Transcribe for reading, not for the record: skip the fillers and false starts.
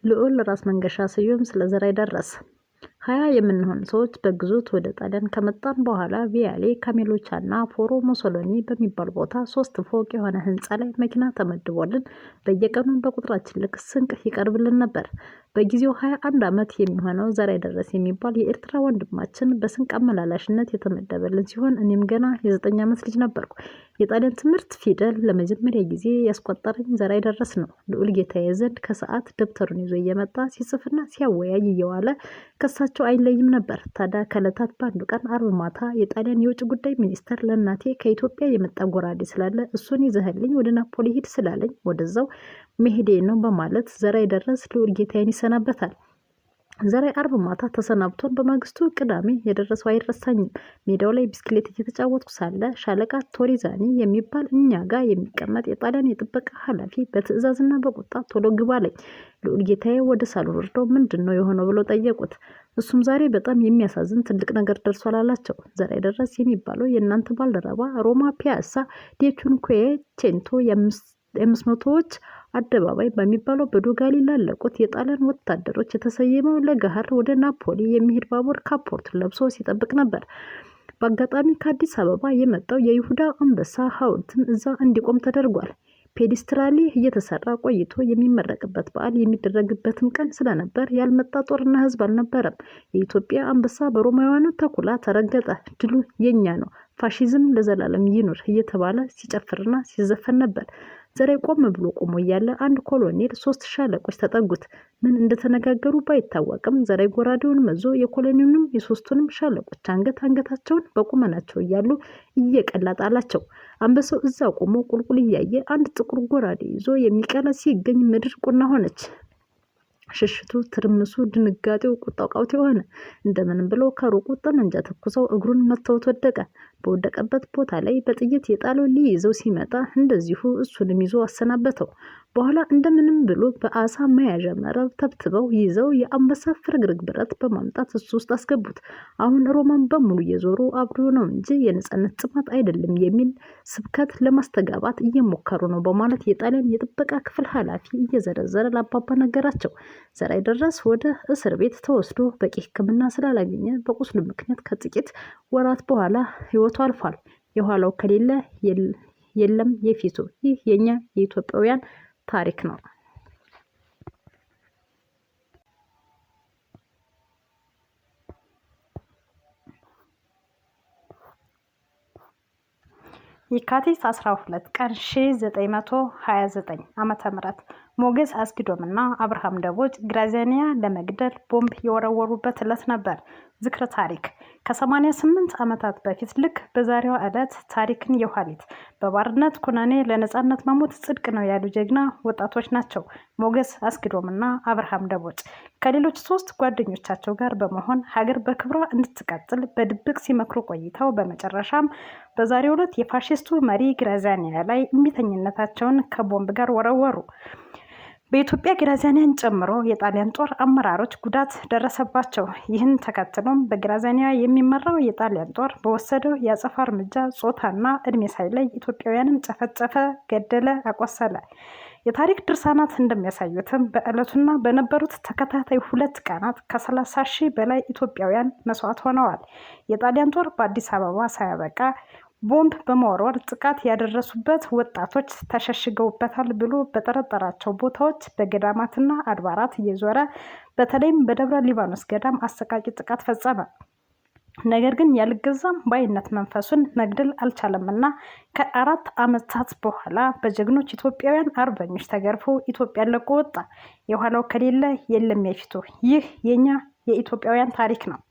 ልዑል ራስ መንገሻ ስዩም ስለ ዘርአይ ደረስ 20 የምንሆን ሰዎች በግዞት ወደ ጣሊያን ከመጣን በኋላ ቪያሌ ካሜሎቻና ፎሮ ሞሶሎኒ በሚባል ቦታ 3 ፎቅ የሆነ ህንፃ ላይ መኪና ተመድቦልን በየቀኑ በቁጥራችን ልክ ስንቅ ይቀርብልን ነበር። በጊዜው 21 ዓመት የሚሆነው ዘርአይ ደረስ የሚባል የኤርትራ ወንድማችን በስንቅ አመላላሽነት የተመደበልን ሲሆን እኔም ገና የ9 ዓመት ልጅ ነበርኩ። የጣሊያን ትምህርት ፊደል ለመጀመሪያ ጊዜ ያስቆጠረኝ ዘርአይ ደረስ ነው። ልዑል ጌታዬ ዘንድ ከሰዓት ደብተሩን ይዞ እየመጣ ሲጽፍና ሲያወያይ እየዋለ ከሳቸው አይለይም ነበር። ታዲያ ከዕለታት በአንዱ ቀን አርብ ማታ የጣሊያን የውጭ ጉዳይ ሚኒስተር ለእናቴ ከኢትዮጵያ የመጣ ጎራዴ ስላለ እሱን ይዘህልኝ ወደ ናፖሊ ሂድ ስላለኝ ወደዛው መሄዴ ነው በማለት ዘርአይ ደረስ ልዑል ጌታዬን ይሰናበታል። ዘርአይ አርብ ማታ ተሰናብቶን በማግስቱ ቅዳሜ የደረሰው አይረሳኝም። ሜዳው ላይ ብስክሌት እየተጫወትኩ ሳለ ሻለቃ ቶሪዛኒ የሚባል እኛ ጋር የሚቀመጥ የጣሊያን የጥበቃ ኃላፊ በትዕዛዝና በቁጣ ቶሎ ግባ አለኝ። ልዑል ጌታዬ ወደ ሳሎን ወርደው ምንድን ነው የሆነው ብለው ጠየቁት። እሱም ዛሬ በጣም የሚያሳዝን ትልቅ ነገር ደርሷል አላቸው። ዘርአይ ደረስ የሚባለው የእናንተ ባልደረባ ሮማ ፒያሳ ዴቹንኩዌ ቼንቶ የ500ዎች አደባባይ በሚባለው በዶጋሊ ላለቁት የጣሊያን ወታደሮች የተሰየመው ለገሃር ወደ ናፖሊ የሚሄድ ባቡር ካፖርቱን ለብሶ ሲጠብቅ ነበር። በአጋጣሚ ከአዲስ አበባ የመጣው የይሁዳ አንበሳ ሐውልትም እዛ እንዲቆም ተደርጓል። ፔዲስትራሊ እየተሰራ ቆይቶ የሚመረቅበት በዓል የሚደረግበትም ቀን ስለነበር ያልመጣ ጦርና ህዝብ አልነበረም። የኢትዮጵያ አንበሳ በሮማውያኑ ተኩላ ተረገጠ፣ ድሉ የኛ ነው፣ ፋሺዝም ለዘላለም ይኑር እየተባለ ሲጨፍርና ሲዘፈን ነበር። ዘርአይ ቆም ብሎ ቆሞ እያለ አንድ ኮሎኔል 3 ሻለቆች ተጠጉት። ምን እንደተነጋገሩ ባይታወቅም ዘርአይ ጎራዴውን መዞ የኮሎኔሉንም የ3ቱንም ሻለቆች አንገታቸውን በቁመናቸው እያሉ እየቀላ ጣላቸው። አንበሳው እዛ ቆሞ ቁልቁል እያየ አንድ ጥቁር ጎራዴ ይዞ የሚቀላ ሲገኝ ምድር ቁና ሆነች። ሽሽቱ፣ ትርምሱ፣ ድንጋጤው፣ ቁጣው ቃውቴ ሆነ። እንደምንም ብለው ከሩቁ ጠመንጃ ተኩሰው እግሩን መተውት ወደቀ። በወደቀበት ቦታ ላይ በጥይት የጣለው ሊይዘው ሲመጣ እንደዚሁ እሱንም ይዞ አሰናበተው። በኋላ እንደምንም ብሎ በአሳ መያዣ መረብ ተብትበው ይዘው የአንበሳ ፍርግርግ ብረት በማምጣት እሱ ውስጥ አስገቡት። አሁን ሮማን በሙሉ እየዞሩ አብዶ ነው እንጂ የነጻነት ጥማት አይደለም የሚል ስብከት ለማስተጋባት እየሞከሩ ነው በማለት የጣሊያን የጥበቃ ክፍል ኃላፊ እየዘረዘረ ለአባባ ነገራቸው። ዘርአይ ደረስ ወደ እስር ቤት ተወስዶ በቂ ሕክምና ስላላገኘ በቁስሉ ምክንያት ከጥቂት ወራት በኋላ ህይወቱ አልፏል። የኋላው ከሌለ የለም የፊቱ። ይህ የኛ የኢትዮጵያውያን ታሪክ ነው። የካቲት 12 ቀን 1929 ዓ.ም ሞገስ አስጊዶምና አብርሃም ደቦጭ ግራዚያኒያ ለመግደል ቦምብ የወረወሩበት ዕለት ነበር። ዝክረ ታሪክ ከ88 ዓመታት በፊት ልክ በዛሬዋ ዕለት ታሪክን የኋሊት በባርነት ኩነኔ ለነጻነት መሞት ጽድቅ ነው ያሉ ጀግና ወጣቶች ናቸው። ሞገስ አስጊዶምና አብርሃም ደቦጭ ከሌሎች 3 ጓደኞቻቸው ጋር በመሆን ሀገር በክብሯ እንድትቀጥል በድብቅ ሲመክሩ ቆይተው በመጨረሻም በዛሬው ዕለት የፋሺስቱ መሪ ግራዚያኒያ ላይ እምቢተኝነታቸውን ከቦምብ ጋር ወረወሩ። በኢትዮጵያ ግራዚያኒያን ጨምሮ የጣሊያን ጦር አመራሮች ጉዳት ደረሰባቸው። ይህን ተከትሎም በግራዚያኒያ የሚመራው የጣሊያን ጦር በወሰደው የአጸፋ እርምጃ ጾታና እድሜ ሳይለይ ኢትዮጵያውያንን ጨፈጨፈ፣ ገደለ፣ አቆሰለ። የታሪክ ድርሳናት እንደሚያሳዩትም በዕለቱና በነበሩት ተከታታይ 2 ቀናት ከ30 ሺህ በላይ ኢትዮጵያውያን መስዋዕት ሆነዋል። የጣሊያን ጦር በአዲስ አበባ ሳያበቃ ቦምብ በመወርወር ጥቃት ያደረሱበት ወጣቶች ተሸሽገውበታል ብሎ በጠረጠራቸው ቦታዎች በገዳማትና አድባራት እየዞረ በተለይም በደብረ ሊባኖስ ገዳም አሰቃቂ ጥቃት ፈጸመ። ነገር ግን ያልገዛም ባይነት መንፈሱን መግደል አልቻለምና ከ4 ዓመታት በኋላ በጀግኖች ኢትዮጵያውያን አርበኞች ተገርፎ ኢትዮጵያን ለቆ ወጣ። የኋላው ከሌለ የለም የፊቱ። ይህ የኛ የኢትዮጵያውያን ታሪክ ነው።